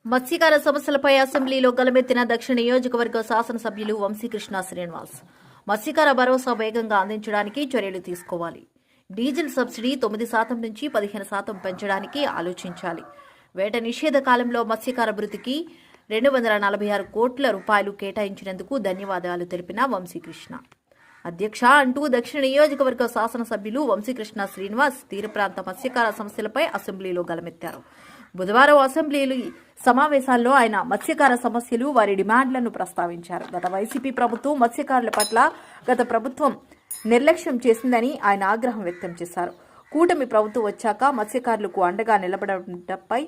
మత్స్యకార సమస్యలపై అసెంబ్లీలో గలమెత్తిన దక్షిణ నియోజకవర్గ శాసనసభ్యులు వంశీకృష్ణ శ్రీనివాస్. మత్స్యకార భరోసా వేగంగా అందించడానికి చర్యలు తీసుకోవాలి. డీజిల్ సబ్సిడీ 9% నుంచి 15% పెంచడానికి ఆలోచించాలి. వేట నిషేధ కాలంలో మత్స్యకార వృత్తికి 246 కోట్ల రూపాయలు కేటాయించినందుకు ధన్యవాదాలు తెలిపిన వంశీకృష్ణ. అధ్యక్ష అంటూ దక్షిణ నియోజకవర్గ శాసనసభ్యులు వంశీకృష్ణ శ్రీనివాస్ తీర ప్రాంత మత్స్యకార సమస్యలపై అసెంబ్లీలో గలమెత్తారు. బుధవారం అసెంబ్లీ సమావేశాల్లో ఆయన మత్స్యకార సమస్యలు, వారి డిమాండ్లను ప్రస్తావించారు. గత వైసీపీ ప్రభుత్వం మత్స్యకారుల పట్ల గత ప్రభుత్వం నిర్లక్ష్యం చేసిందని ఆయన ఆగ్రహం వ్యక్తం చేశారు. కూటమి ప్రభుత్వం వచ్చాక మత్స్యకారులకు అండగా నిలబడటంపై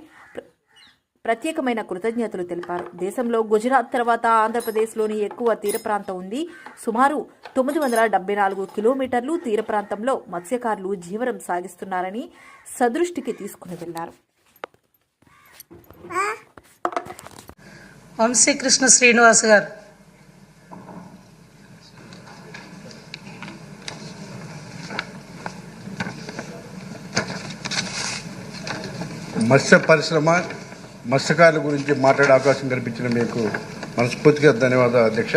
ప్రత్యేకమైన కృతజ్ఞతలు తెలిపారు. దేశంలో గుజరాత్ తర్వాత ఆంధ్రప్రదేశ్లోని ఎక్కువ తీర ప్రాంతం ఉంది. సుమారు 974 కిలోమీటర్లు తీర ప్రాంతంలో మత్స్యకారులు జీవనం సాగిస్తున్నారని సదృష్టికి తీసుకుని వెళ్లారు. వంశీకృష్ణ శ్రీనివాస్ గారు. మత్స్య పరిశ్రమ, మత్స్యకారుల గురించి మాట్లాడే అవకాశం కల్పించిన మీకు మనస్ఫూర్తిగా ధన్యవాదాలు అధ్యక్ష.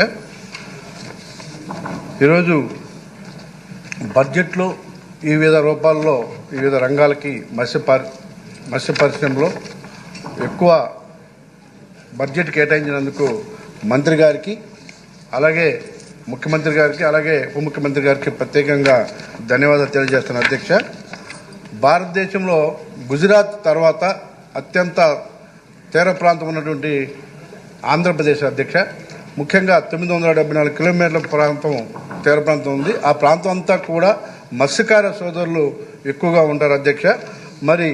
ఈరోజు బడ్జెట్లో వివిధ రూపాల్లో వివిధ రంగాలకి మత్స్య పరిశ్రమలో ఎక్కువ బడ్జెట్ కేటాయించినందుకు మంత్రి గారికి, అలాగే ముఖ్యమంత్రి గారికి, అలాగే ఉప ముఖ్యమంత్రి గారికి ప్రత్యేకంగా ధన్యవాదాలు తెలియజేస్తున్నాను అధ్యక్ష. భారతదేశంలో గుజరాత్ తర్వాత అత్యంత తీర ప్రాంతం ఉన్నటువంటి ఆంధ్రప్రదేశ్ అధ్యక్ష. ముఖ్యంగా 974 కిలోమీటర్ల ప్రాంతం తీర ప్రాంతం ఉంది. ఆ ప్రాంతం అంతా కూడా మత్స్యకార సోదరులు ఎక్కువగా ఉంటారు అధ్యక్ష. మరి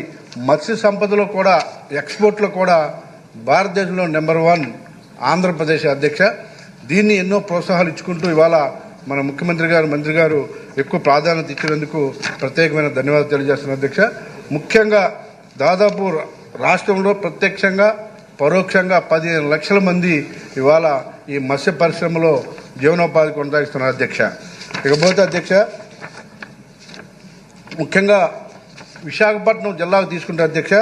మత్స్య సంపదలో కూడా, ఎక్స్పోర్ట్లో కూడా భారతదేశంలో నెంబర్ 1 ఆంధ్రప్రదేశ్ అధ్యక్ష. దీన్ని ఎన్నో ప్రోత్సాహాలు ఇచ్చుకుంటూ ఇవాళ మన ముఖ్యమంత్రి గారు, మంత్రి గారు ఎక్కువ ప్రాధాన్యత ఇచ్చినందుకు ప్రత్యేకమైన ధన్యవాదాలు తెలియజేస్తున్నారు అధ్యక్ష. ముఖ్యంగా దాదాపు రాష్ట్రంలో ప్రత్యక్షంగా పరోక్షంగా 15 లక్షల మంది ఇవాళ ఈ మత్స్య పరిశ్రమలో జీవనోపాధి కొనసాగిస్తున్నారు అధ్యక్ష. ఇకపోతే అధ్యక్ష, ముఖ్యంగా విశాఖపట్నం జిల్లాకు తీసుకుంటే అధ్యక్ష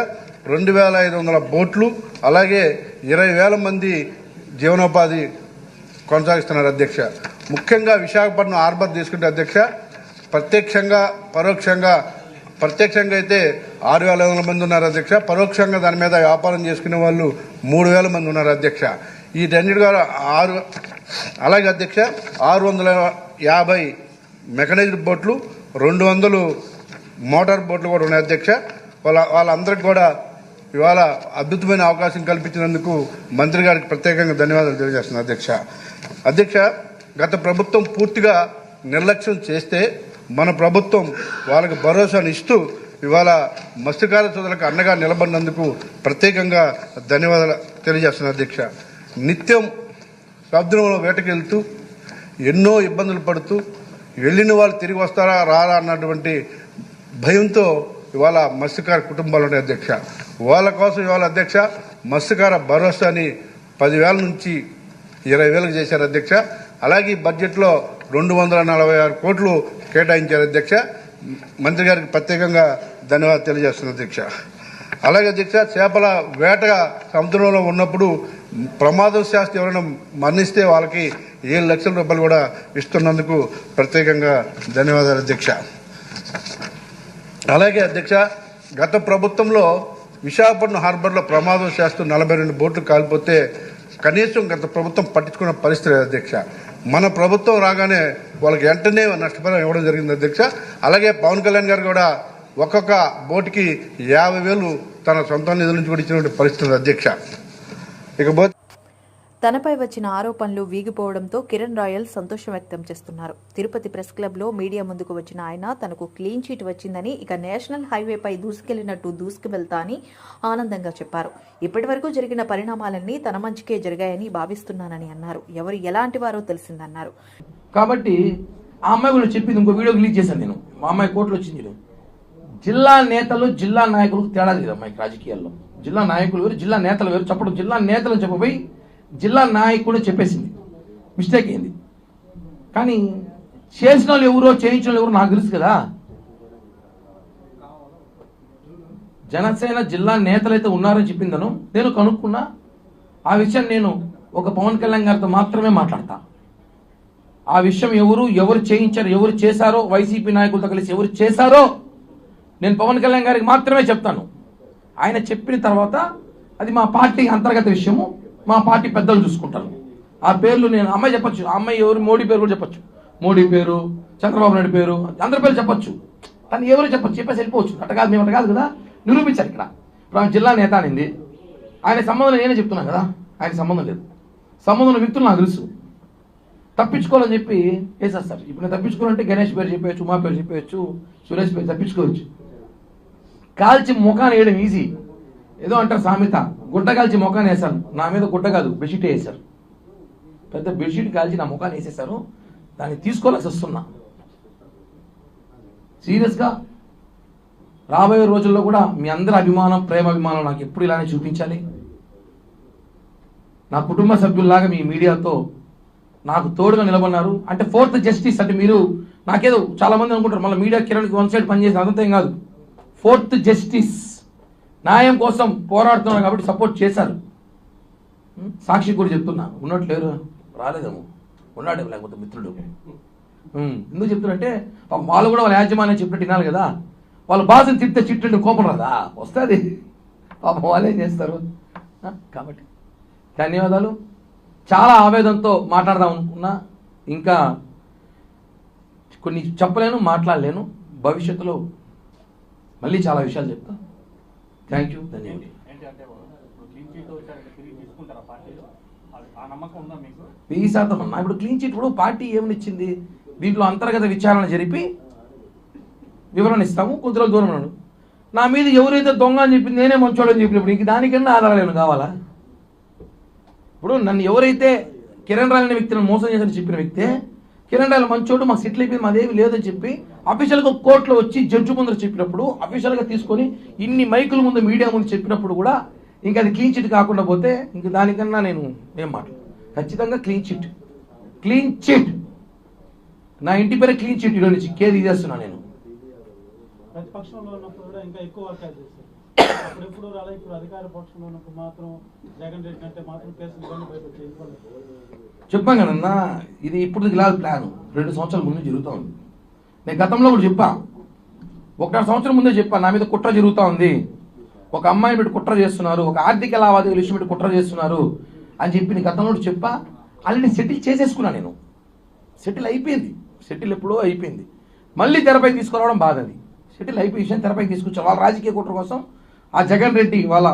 2500 బోట్లు, అలాగే 20,000 మంది జీవనోపాధి కొనసాగిస్తున్నారు అధ్యక్ష. ముఖ్యంగా విశాఖపట్నం హార్బర్ తీసుకుంటే అధ్యక్ష ప్రత్యక్షంగా పరోక్షంగా, ప్రత్యక్షంగా అయితే 6,500 మంది ఉన్నారు అధ్యక్ష. పరోక్షంగా దాని మీద వ్యాపారం చేసుకునే వాళ్ళు 3,000 మంది ఉన్నారు అధ్యక్ష. వీటన్నిటిగా అలాగే అధ్యక్ష 650 మెకనైజ్డ్ బోట్లు, 200 మోటార్ బోట్లు కూడా ఉన్నాయి అధ్యక్ష. వాళ్ళందరికీ కూడా ఇవాళ అద్భుతమైన అవకాశం కల్పించినందుకు మంత్రి గారికి ప్రత్యేకంగా ధన్యవాదాలు తెలియజేస్తున్నాను అధ్యక్ష. అధ్యక్ష, గత ప్రభుత్వం పూర్తిగా నిర్లక్ష్యం చేస్తే మన ప్రభుత్వం వాళ్ళకి భరోసాను ఇస్తూ ఇవాళ మత్స్యకార సోదరులకు అండగా నిలబడినందుకు ప్రత్యేకంగా ధన్యవాదాలు తెలియజేస్తున్నాను అధ్యక్ష. నిత్యం సముద్రంలో వేటకెళ్తూ ఎన్నో ఇబ్బందులు పడుతూ వెళ్ళిన వాళ్ళు తిరిగి వస్తారా రారా అన్నటువంటి భయంతో ఇవాళ మత్స్యకార కుటుంబాలు ఉన్నాయి అధ్యక్ష. వాళ్ళ కోసం ఇవాళ అధ్యక్ష మత్స్యకార భరోసాని 10,000 నుంచి 20,000 చేశారు అధ్యక్ష. అలాగే బడ్జెట్లో 246 కోట్లు కేటాయించారు అధ్యక్ష. మంత్రి గారికి ప్రత్యేకంగా ధన్యవాదాలు తెలియజేస్తున్నారు అధ్యక్ష. అలాగే అధ్యక్ష, చేపల వేట సముద్రంలో ఉన్నప్పుడు ప్రమాదవశాత్తు ఎవరైనా మరణిస్తే వాళ్ళకి 7 లక్షల రూపాయలు కూడా ఇస్తున్నందుకు ప్రత్యేకంగా ధన్యవాదాలు అధ్యక్ష. అలాగే అధ్యక్ష, గత ప్రభుత్వంలో విశాఖపట్నం హార్బర్లో ప్రమాదవశాత్తు 42 బోట్లు కాలిపోతే కనీసం గత ప్రభుత్వం పట్టించుకున్న పరిస్థితి అధ్యక్ష. మన ప్రభుత్వం రాగానే వాళ్ళకి వెంటనే నష్టపరిహారం ఇవ్వడం జరిగింది అధ్యక్ష. అలాగే పవన్ కళ్యాణ్ గారు కూడా ఒక్కొక్క బోటుకి 50,000 తన సొంత నిధుల నుంచి కూడా ఇచ్చినటువంటి పరిస్థితి అధ్యక్ష. ఇకపోతే తనపై వచ్చిన ఆరోపణలు వీగిపోవడంతో కిరణ్ రాయల్ సంతోషం వ్యక్తం చేస్తున్నారు. తిరుపతి ప్రెస్ క్లబ్లో మీడియా ముందుకు వచ్చిన ఆయన తనకు క్లీన్ చిట్ వచ్చిందని, ఇక నేషనల్ హైవేపై దూసుకెళ్లినట్టు దూసుకువెళ్తా అని ఆనందంగా చెప్పారు. ఇప్పటి వరకు జరిగిన పరిణామాలన్నీ తన మంచికే జరిగాయని భావిస్తున్నానని అన్నారు. ఎవరు ఎలాంటి వారో తెలిసిందన్నారు. కాబట్టి ఆ అమ్మాయి కూడా చెప్పింది, ఇంకో వీడియో రిలీజ్ చేశాను నేను. మా అమ్మాయి కోర్టులో వచ్చింది. జిల్లా నేతలు జిల్లా నాయకులకు తేడా లేదు అమ్మాయికి రాజకీయాల్లో. జిల్లా నాయకులు వేరు, జిల్లా నేతలు వేరు. చెప్పడం జిల్లా నేతలు చెప్పబోయి జిల్లా నాయకుడు చెప్పేసింది, మిస్టేక్ అయింది. కానీ చేసిన వాళ్ళు ఎవరో చేయించిన వాళ్ళు ఎవరో నాకు తెలుసు కదా. జనసేన జిల్లా నేతలు అయితే ఉన్నారని చెప్పిందను నేను కనుక్కున్నా. ఆ విషయం నేను ఒక పవన్ కళ్యాణ్ గారితో మాత్రమే మాట్లాడతా. ఆ విషయం ఎవరు చేయించారు, ఎవరు చేశారో, వైసీపీ నాయకులతో కలిసి ఎవరు చేశారో నేను పవన్ కళ్యాణ్ గారికి మాత్రమే చెప్తాను. ఆయన చెప్పిన తర్వాత అది మా పార్టీ అంతర్గత విషయము, మా పార్టీ పెద్దలు చూసుకుంటారు. ఆ పేర్లు నేను అమ్మాయి చెప్పొచ్చు, ఆ అమ్మాయి ఎవరు, మోడీ పేరు కూడా చెప్పొచ్చు, మోడీ పేరు, చంద్రబాబు నాయుడు పేరు, అందరి పేరు చెప్పొచ్చు. కానీ ఎవరు చెప్పొచ్చు, చెప్పేసి వెళ్ళిపోవచ్చు. అట్ట కాదు, మేము అట్ట కాదు కదా, నిరూపించాలి. ఇక్కడ ఇప్పుడు ఆమె జిల్లా నేత అనింది, ఆయన సంబంధం నేనే చెప్తున్నాను కదా, ఆయన సంబంధం లేదు. సంబంధం వ్యక్తులు నాకు తెలుసు. తప్పించుకోవాలని చెప్పి వేసేస్తారు. ఇప్పుడు నేను తప్పించుకోవాలంటే గణేష్ పేరు చెప్పవచ్చు, ఉమా పేరు చెప్పవచ్చు, సురేష్ పేరు తప్పించుకోవచ్చు. కాల్చి ముఖాన్ని వేయడం ఈజీ. ఏదో అంటారు సామెత, గుడ్డ కాల్చి ముఖాన్ని వేశారు. నా మీద గుడ్డ కాదు, బెడ్షీట్ వేసారు. పెద్ద బెడ్షీట్ కాల్చి నా ముఖాన్ని వేసేసారు. దాన్ని తీసుకోవాల్సి వస్తున్నా. సీరియస్గా రాబోయే రోజుల్లో కూడా మీ అందరి అభిమానం, ప్రేమ అభిమానం నాకు ఎప్పుడు ఇలానే చూపించాలి. నా కుటుంబ సభ్యుల్లాగా మీ మీడియాతో నాకు తోడుగా నిలబడినారు. అంటే ఫోర్త్ జస్టిస్ అంటే మీరు నాకేదో చాలా మంది అనుకుంటారు మళ్ళీ మీడియా కిరణ్కి వన్ సైడ్ పనిచేసిన, అదంతా ఏం కాదు. ఫోర్త్ జస్టిస్ న్యాయం కోసం పోరాడుతున్నారు కాబట్టి సపోర్ట్ చేశారు. సాక్షి కూడా చెప్తున్నా, ఉన్నట్టు లేరు, రాలేదేమో, ఉన్నాడేమో లేకపోతే మిత్రుడు. ఎందుకు చెప్తున్నారంటే వాళ్ళు కూడా వాళ్ళ యాజమాన్యం చెప్పినట్టు వినాలి కదా. వాళ్ళు బాధను తిట్టే చిట్టు కోపం రాదా, వస్తుంది. పాపం వాళ్ళు ఏం చేస్తారు. కాబట్టి ధన్యవాదాలు. చాలా ఆవేదనతో మాట్లాడదాం అనుకున్నా, ఇంకా కొన్ని చెప్పలేను, మాట్లాడలేను. భవిష్యత్తులో మళ్ళీ చాలా విషయాలు చెప్తా. థ్యాంక్ యూ, ధన్యవాదాలు. 1000% ఉన్నా. ఇప్పుడు క్లీన్ చీట్ ఇప్పుడు పార్టీ ఏమనిచ్చింది, దీంట్లో అంతర్గత విచారణ జరిపి వివరణ ఇస్తాము. కొద్ది రోజులు దూరం ఉన్నాడు. నా మీద ఎవరైతే దొంగ అని చెప్పింది నేనే మంచోడని చెప్పినప్పుడు ఇంక దానికన్నా ఆధారాలు కావాలా? ఇప్పుడు నన్ను ఎవరైతే కిరణ్ రాయల్ అనే వ్యక్తిని మోసం చేశారని చెప్పిన వ్యక్తే కిరణ్ రాయల్ మంచోడు, మాకు సెటిల్ అయిపోయింది, మాదేమి లేదని చెప్పి అఫీషియల్గా కోర్టులో వచ్చి జడ్జి ముందర చెప్పినప్పుడు, అఫీషియల్గా తీసుకొని ఇన్ని మైకుల ముందు మీడియా ముందు చెప్పినప్పుడు కూడా ఇంకా అది క్లీన్ చిట్ కాకుండా పోతే ఇంక దానికన్నా నేను ఏం మాట్లాడు. ఖచ్చితంగా క్లీన్ చిట్, క్లీన్ చిట్. నా ఇంటి పేరే క్లీన్ చిట్. ఈరోజు నుంచి కేర్ తీసేస్తున్నా నేను. ప్రతిపక్షంలో ఉన్నప్పుడు కూడా ఇంకా ఎక్కువ వర్క్ చేస్తారు. అప్పుడు ఎప్పుడు రాలే, ఇప్పుడు అధికార పక్షంలో ఉన్నప్పుడు మాత్రం జగన్ రెడ్డి అంటే మాత్రం కేసులు బండి బయట వచ్చి చెప్పాం కదన్నా, ఇది ఇప్పుడు కాదు ప్లాన్, 2 సంవత్సరాల ముందు జరుగుతూ ఉంది. నేను గతంలో కూడా చెప్పా, 1.5 సంవత్సరం ముందే చెప్పా, నా మీద కుట్ర జరుగుతూ ఉంది, ఒక అమ్మాయిని పెట్టి కుట్ర చేస్తున్నారు, ఒక ఆర్థిక లావాదేవీలు విషయం పెట్టి కుట్ర చేస్తున్నారు అని చెప్పి నేను గతంలో చెప్పా. ఆల్రెడీ సెటిల్ చేసేసుకున్నా నేను. సెటిల్ అయిపోయింది. సెటిల్ ఎప్పుడో అయిపోయింది. మళ్ళీ తెరపై తీసుకురావడం బాధ. అది సెటిల్ అయిపోయి విషయం తెరపైకి తీసుకొచ్చారు. వాళ్ళ రాజకీయ కుట్ర కోసం ఆ జగన్ రెడ్డి వాళ్ళ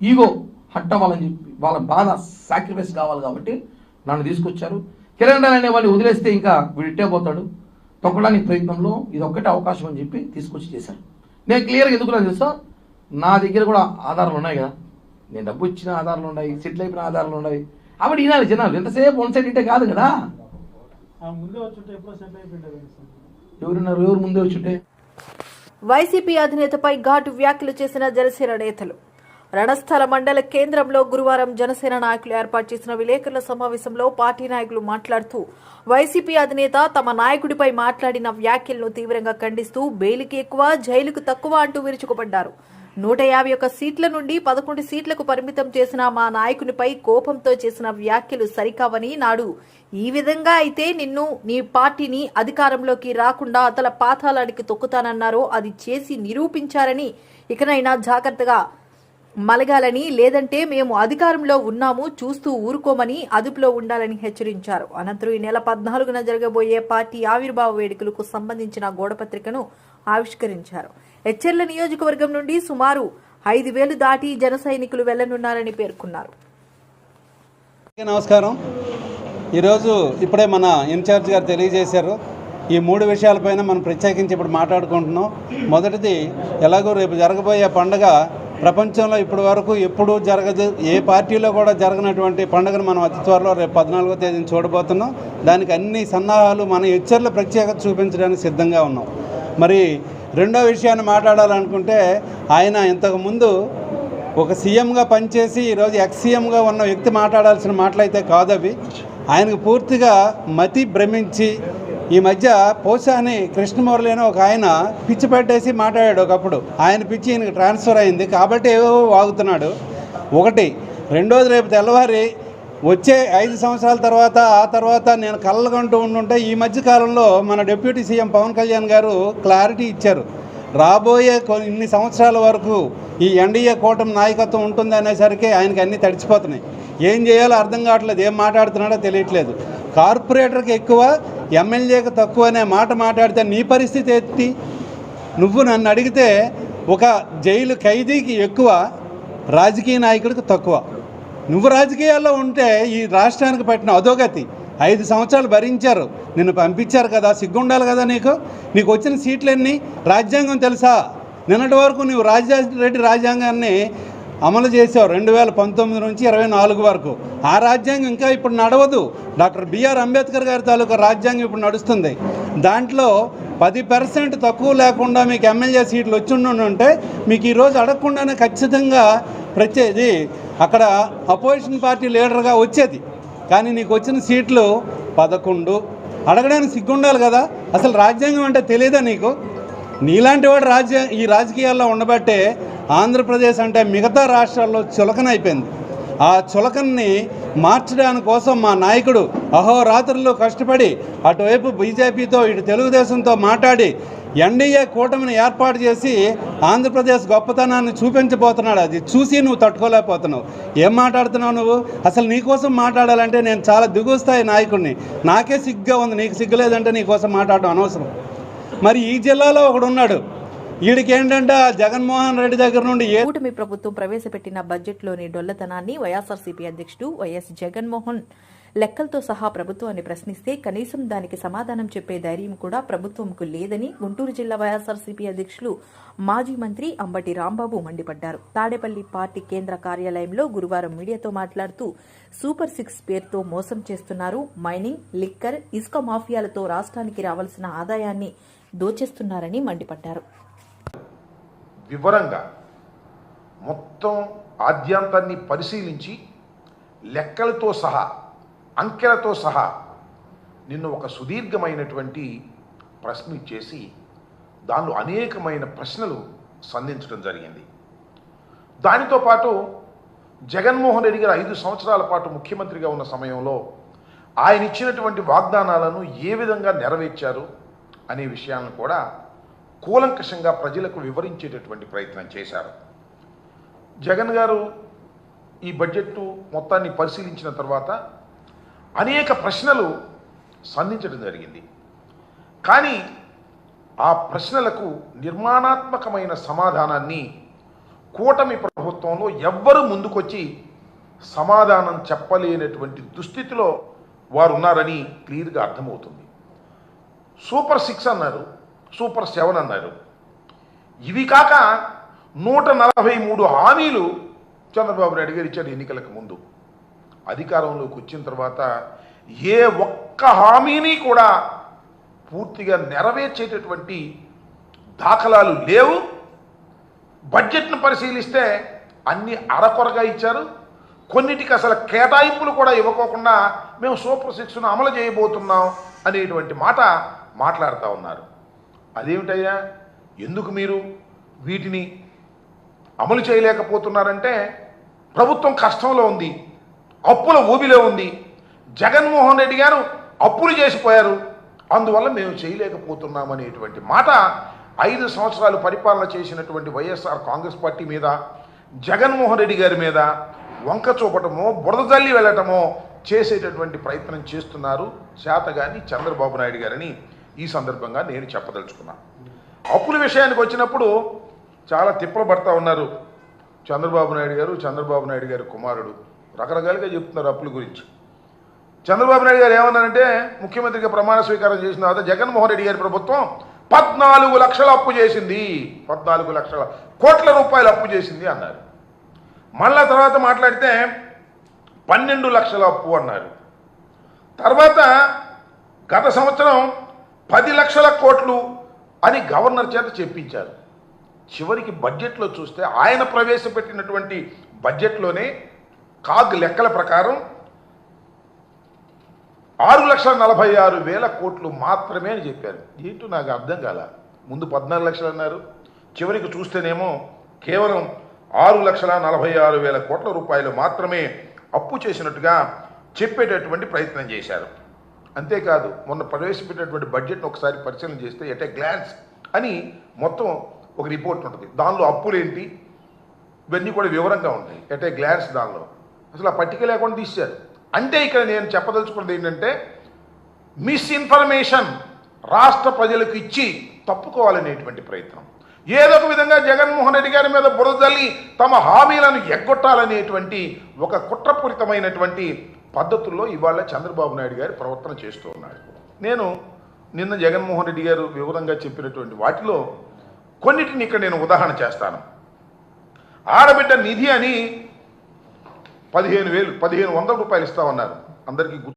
ఈగో హట్ అవ్వాలని చెప్పి, వాళ్ళ బాధ సాక్రిఫైస్ కావాలి కాబట్టి నన్ను తీసుకొచ్చారు. కిరణ్ రాయల్ అనే వాళ్ళు వదిలేస్తే ఇంకా వీడిట్టే పోతాడు. తొక్కడానికి ప్రయత్నంలో ఇది ఒక్కటే అవకాశం అని చెప్పి తీసుకొచ్చి చేశారు. నేను క్లియర్గా ఎందుకు తెలుసా, నా దగ్గర కూడా ఆధారాలు ఉన్నాయి కదా, నేను డబ్బు ఇచ్చిన ఆధారాలు ఉన్నాయి, సెటిల్ అయిపోయిన ఆధారాలు ఉన్నాయి. అప్పుడు వినాలి జనాలు. ఎంతసేపు వన్ సైడ్ ఇంటే కాదు కదా. ముందే వచ్చుంటే ఎప్పుడో సెటిల్ అయిపోయింది. ఎవరున్నారు, ఎవరు ముందే వచ్చుంటే. వైసీపీ అధినేతపై ఘాటు వ్యాఖ్యలు చేసిన జనసేన నేతలు. రణస్థల మండల కేంద్రంలో గురువారం జనసేన నాయకులు ఏర్పాటు చేసిన విలేకరుల సమావేశంలో పార్టీ నాయకులు మాట్లాడుతూ వైసీపీ అధినేత తమ నాయకుడిపై మాట్లాడిన వ్యాఖ్యలను తీవ్రంగా ఖండిస్తూ బెయిల్కి ఎక్కువ, జైలుకు తక్కువ అంటూ విరుచుకుపడ్డారు. 151 సీట్ల నుండి 11 సీట్లకు పరిమితం చేసిన మా నాయకునిపై కోపంతో చేసిన వ్యాఖ్యలు సరికావని, నాడు ఈ విధంగా అయితే నిన్ను, నీ పార్టీని అధికారంలోకి రాకుండా అతల పాతాళానికి తొక్కుతానన్నారో అది చేసి నిరూపించారని, ఇకనైనా జాగ్రత్తగా మలగాలని, లేదంటే మేము అధికారంలో ఉన్నాము చూస్తూ ఊరుకోమని అదుపులో ఉండాలని హెచ్చరించారు. అనంతరం ఈ నెల 14న జరగబోయే పార్టీ ఆవిర్భావ వేడుకలకు సంబంధించిన గోడపత్రికను ఆవిష్కరించారు. ఎచ్చెర్ల నియోజకవర్గం నుండి సుమారు 5,000 దాటి జన సైనికులు వెళ్లనున్నారని పేర్కొన్నారు. నమస్కారం. ఈరోజు ఇప్పుడే మన ఇన్ఛార్జ్ గారు తెలియజేశారు. ఈ 3 విషయాలపైన మనం ప్రత్యేకించి ఇప్పుడు మాట్లాడుకుంటున్నాం. మొదటిది, ఎలాగో రేపు జరగబోయే పండుగ ప్రపంచంలో ఇప్పటి వరకు ఎప్పుడూ జరగదు, ఏ పార్టీలో కూడా జరగనటువంటి పండుగను మనం అతి త్వరలో రేపు 14వ తేదీని చూడబోతున్నాం. దానికి అన్ని సన్నాహాలు మన ఎచ్చెర్ల ప్రత్యేకత చూపించడానికి సిద్ధంగా ఉన్నాం. మరి రెండో విషయాన్ని మాట్లాడాలనుకుంటే, ఆయన ఇంతకుముందు ఒక సీఎంగా పనిచేసి ఈరోజు ఎక్స్ సీఎంగా ఉన్న వ్యక్తి మాట్లాడాల్సిన మాటలైతే కాదు అవి. ఆయనకు పూర్తిగా మతి భ్రమించి ఈ మధ్య పోసాని కృష్ణమురళి అని ఒక ఆయన పిచ్చి పెట్టేసి మాట్లాడాడు ఒకప్పుడు. ఆయన పిచ్చి ఈయనకి ట్రాన్స్ఫర్ అయింది కాబట్టి ఏవో వాగుతున్నాడు. ఒకటి. రెండోది, రేపు తెల్లవారి వచ్చే 5 సంవత్సరాల తర్వాత ఆ తర్వాత నేను కళ్ళగంటూ ఉంటుంటే ఈ మధ్య కాలంలో మన డిప్యూటీ సీఎం పవన్ కళ్యాణ్ గారు క్లారిటీ ఇచ్చారు. రాబోయే ఇన్ని సంవత్సరాల వరకు ఈ ఎన్డీఏ కూటమి నాయకత్వం ఉంటుంది అనేసరికి ఆయనకి అన్నీ తడిచిపోతున్నాయి. ఏం చేయాలో అర్థం కావట్లేదు, ఏం మాట్లాడుతున్నాడో తెలియట్లేదు. కార్పొరేటర్కి ఎక్కువ, ఎమ్మెల్యేకి తక్కువ అనే మాట మాట్లాడితే నీ పరిస్థితి ఎత్తి. నువ్వు నన్ను అడిగితే ఒక జైలు ఖైదీకి ఎక్కువ, రాజకీయ నాయకుడికి తక్కువ. నువ్వు రాజకీయాల్లో ఉంటే ఈ రాష్ట్రానికి పట్టిన అధోగతి. 5 సంవత్సరాలు భరించారు, నిన్ను పంపించారు కదా, సిగ్గుండాలి కదా నీకు. నీకు వచ్చిన సీట్లు ఎన్ని? రాజ్యాంగం తెలుసా? నిన్నటి వరకు నువ్వు రెడ్డి రాజ్యాంగాన్ని అమలు చేసావు 2019 నుంచి 24 వరకు. ఆ రాజ్యాంగం ఇంకా ఇప్పుడు నడవదు. డాక్టర్ బిఆర్ అంబేద్కర్ గారి తాలూకా రాజ్యాంగం ఇప్పుడు నడుస్తుంది. దాంట్లో 10% తక్కువ లేకుండా మీకు ఎమ్మెల్యే సీట్లు వచ్చి ఉంటే మీకు ఈరోజు అడగకుండానే ఖచ్చితంగా ప్రత్యేది అక్కడ అపోజిషన్ పార్టీ లీడర్గా వచ్చేది. కానీ నీకు వచ్చిన సీట్లు 11. అడగడానికి సిగ్గుండాలి కదా. అసలు రాజ్యాంగం అంటే తెలియదా నీకు? నీలాంటి వాడు ఈ రాజకీయాల్లో ఉండబట్టే ఆంధ్రప్రదేశ్ అంటే మిగతా రాష్ట్రాల్లో చులకనైపోయింది. ఆ చులకన్ని మార్చడానికి కోసం మా నాయకుడు అహోరాత్రులు కష్టపడి అటువైపు బీజేపీతో ఇటు తెలుగుదేశంతో మాట్లాడి ఎన్డీఏ కూటమిని ఏర్పాటు చేసి ఆంధ్రప్రదేశ్ గొప్పతనాన్ని చూపించబోతున్నాడు. అది చూసి నువ్వు తట్టుకోలేకపోతున్నావు. ఏం మాట్లాడుతున్నావు నువ్వు? అసలు నీకోసం మాట్లాడాలంటే నేను చాలా దిగువ స్థాయి నాయకుడిని. నాకే సిగ్గుగా ఉంది, నీకు సిగ్గు లేదంటే నీకోసం మాట్లాడడం అనవసరం. మరి ఈ జిల్లాలో ఒకడున్నాడు, వీడికి ఏంటంటే జగన్మోహన్ రెడ్డి దగ్గర నుండి కూటమి ప్రభుత్వం ప్రవేశపెట్టిన బడ్జెట్లోని డొల్లతనాన్ని వైఎస్ఆర్సీపీ అధ్యక్షుడు వైఎస్ జగన్మోహన్ లెక్కలతో సహా ప్రభుత్వాన్ని ప్రశ్నిస్తే కనీసం దానికి సమాధానం చెప్పే ధైర్యం కూడా ప్రభుత్వంకు లేదని గుంటూరు జిల్లా వైఎస్ఆర్సీపీ అధ్యక్షులు మాజీ మంత్రి అంబటి రాంబాబు మండిపడ్డారు. తాడేపల్లి పార్టీ కేంద్ర కార్యాలయంలో గురువారం మీడియాతో మాట్లాడుతూ సూపర్ 6 పేరుతో మోసం చేస్తున్నారు, మైనింగ్, లిక్కర్, ఇసుక మాఫియాలతో రాష్ట్రానికి రావాల్సిన ఆదాయాన్ని దోచేస్తున్నారని మండిపడ్డారు. వివరంగా మొత్తం ఆద్యాంతాన్ని పరిశీలించి లెక్కలతో సహా అంకెలతో సహా నిన్ను ఒక సుదీర్ఘమైనటువంటి ప్రశ్న ఇచ్చేసి దానిలో అనేకమైన ప్రశ్నలు సంధించడం జరిగింది. దానితో పాటు జగన్మోహన్ రెడ్డి గారు 5 సంవత్సరాల పాటు ముఖ్యమంత్రిగా ఉన్న సమయంలో ఆయన ఇచ్చినటువంటి వాగ్దానాలను ఏ విధంగా నెరవేర్చారు అనే విషయాలను కూడా కూలంకషంగా ప్రజలకు వివరించేటటువంటి ప్రయత్నం చేశారు. జగన్ గారు ఈ బడ్జెట్ మొత్తాన్ని పరిశీలించిన తర్వాత అనేక ప్రశ్నలు సంధించడం జరిగింది. కానీ ఆ ప్రశ్నలకు నిర్మాణాత్మకమైన సమాధానాన్ని కూటమి ప్రభుత్వంలో ఎవ్వరూ ముందుకొచ్చి సమాధానం చెప్పలేనటువంటి దుస్థితిలో వారు ఉన్నారని క్లియర్గా అర్థమవుతుంది. సూపర్ 6 అన్నారు, సూపర్ 7 అన్నారు. ఇవి కాక 143 హామీలు చంద్రబాబు నాయుడు గారు ఇచ్చారు ఎన్నికలకు ముందు. అధికారంలోకి వచ్చిన తర్వాత ఏ ఒక్క హామీని కూడా పూర్తిగా నెరవేర్చేటటువంటి దాఖలాలు లేవు. బడ్జెట్ను పరిశీలిస్తే అన్ని అరకొరగా ఇచ్చారు. కొన్నిటికి అసలు కేటాయింపులు కూడా ఇవ్వకోకుండా మేము సూపర్ 6ను అమలు చేయబోతున్నాం అనేటువంటి మాట మాట్లాడుతూ ఉన్నారు. అదేమిటయ్యా, ఎందుకు మీరు వీటిని అమలు చేయలేకపోతున్నారంటే ప్రభుత్వం కష్టంలో ఉంది, అప్పుల ఊబిలో ఉంది, జగన్మోహన్ రెడ్డి గారు అప్పులు చేసిపోయారు, అందువల్ల మేము చేయలేకపోతున్నాం అనేటువంటి మాట 5 సంవత్సరాలు పరిపాలన చేసినటువంటి వైఎస్ఆర్ కాంగ్రెస్ పార్టీ మీద, జగన్మోహన్ రెడ్డి గారి మీద వంక చూపటమో బురద జల్లి వెళ్ళటమో చేసేటటువంటి ప్రయత్నం చేస్తున్నారు శాతగాని చంద్రబాబు నాయుడు గారని ఈ సందర్భంగా నేను చెప్పదలుచుకున్నాను. అప్పుల విషయానికి వచ్చినప్పుడు చాలా తిప్పలు పడతా ఉన్నారు చంద్రబాబు నాయుడు గారు, చంద్రబాబు నాయుడు గారి కుమారుడు రకరకాలుగా చెప్తున్నారు అప్పుల గురించి. చంద్రబాబు నాయుడు గారు ఏమన్నారంటే ముఖ్యమంత్రిగా ప్రమాణ స్వీకారం చేసిన తర్వాత జగన్మోహన్ రెడ్డి గారి ప్రభుత్వం 14 లక్షల అప్పు చేసింది, 14 లక్షల కోట్ల రూపాయలు అప్పు చేసింది అన్నారు. మళ్ళా తర్వాత మాట్లాడితే 12 లక్షల అప్పు అన్నారు. తర్వాత గత సంవత్సరం 10 లక్షల కోట్లు అని గవర్నర్ చేత చెప్పించారు. చివరికి బడ్జెట్లో చూస్తే ఆయన ప్రవేశపెట్టినటువంటి బడ్జెట్లోనే కాగ్ లెక్కల ప్రకారం 6,46,000 కోట్లు మాత్రమే అని చెప్పారు. ఏంటో నాకు అర్థం కాల. ముందు 14 లక్షలు అన్నారు, చివరికి చూస్తేనేమో కేవలం 6,46,000 కోట్ల రూపాయలు మాత్రమే అప్పు చేసినట్టుగా చెప్పేటటువంటి ప్రయత్నం చేశారు. అంతేకాదు మొన్న ప్రవేశపెట్టినటువంటి బడ్జెట్ను ఒకసారి పరిశీలన చేస్తే ఎట్ ఏ గ్లాన్స్ అని మొత్తం ఒక రిపోర్ట్ ఉంటుంది. దానిలో అప్పులేంటి ఇవన్నీ కూడా వివరంగా ఉంటాయి. ఎట్ ఏ గ్లాన్స్ దానిలో అసలు ఆ పట్టిక లేకుండా తీశారు. అంటే ఇక్కడ నేను చెప్పదలుచుకున్నది ఏంటంటే మిస్ఇన్ఫర్మేషన్ రాష్ట్ర ప్రజలకు ఇచ్చి తప్పుకోవాలనేటువంటి ప్రయత్నం. ఏదో ఒక విధంగా జగన్మోహన్ రెడ్డి గారి మీద బురదల్లి తమ హామీలను ఎగ్గొట్టాలనేటువంటి ఒక కుట్రపూరితమైనటువంటి పద్ధతుల్లో ఇవాళ చంద్రబాబు నాయుడు గారి ప్రవర్తన చేస్తూ ఉన్నాడు. నేను నిన్న జగన్మోహన్ రెడ్డి గారు వివరంగా చెప్పినటువంటి వాటిలో కొన్నిటిని ఇక్కడ నేను ఉదాహరణ చేస్తాను. ఆడబిడ్డ నిధి అని 15,100 రూపాయలు ఇస్తామన్నారు. అందరికీ